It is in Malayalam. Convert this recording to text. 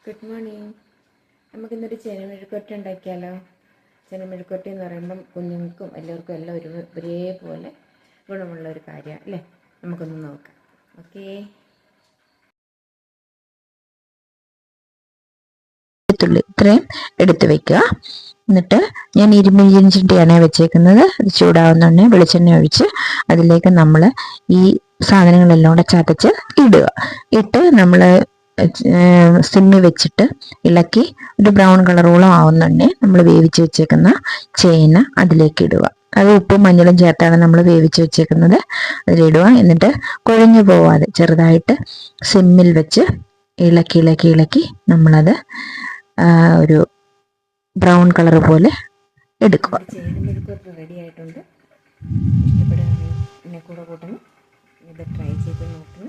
Good morning. നമുക്കിന്നൊരു ചെനമെഴുക്കുവരട്ടി ഉണ്ടാക്കിയാലോ? ചെനമെഴുക്കുവരട്ടി എന്ന് പറയുമ്പം കുഞ്ഞുങ്ങൾക്കും എല്ലാവർക്കും എല്ലാം ഒരേപോലെ ഗുണമുള്ള ഒരു കാര്യമാണ് അല്ലേ? നമുക്കൊന്ന് നോക്കാം. ഓക്കേ, ഇത്രയും എടുത്ത് വെക്കുക. എന്നിട്ട് ഞാൻ ഇരുമ്പിഞ്ചിൻ്റെയാണ് വെച്ചേക്കുന്നത്. അത് ചൂടാവുന്നുണ്ട്. വെളിച്ചെണ്ണ ഒഴിച്ച് അതിലേക്ക് നമ്മൾ ഈ സാധനങ്ങളെല്ലാം കൂടെ ചതച്ച് ഇടുക. ഇട്ട് നമ്മൾ സിമ്മി വെച്ചിട്ട് ഇളക്കി ഒരു ബ്രൗൺ കളറോളം ആവുന്നുണ്ട്. നമ്മൾ വേവിച്ച് വെച്ചേക്കുന്ന ചേന അതിലേക്ക് ഇടുക. അത് ഉപ്പും മഞ്ഞളും ചേർത്താണ് നമ്മൾ വേവിച്ച് വെച്ചേക്കുന്നത്. അതിലിടുക. എന്നിട്ട് കുഴഞ്ഞു പോവാതെ ചെറുതായിട്ട് സിമ്മിൽ വെച്ച് ഇളക്കി ഇളക്കി ഇളക്കി നമ്മളത് ഒരു ബ്രൗൺ കളർ പോലെ എടുക്കുക. ചെനമെഴുക്കുവരട്ടി റെഡി ആയിട്ടുണ്ട്. ഇഷ്ടപ്പെടുകയാണെങ്കിൽ എന്നെ കൂടെ കൂട്ടണം. ഇത് ട്രൈ ചെയ്ത് നോക്കണം.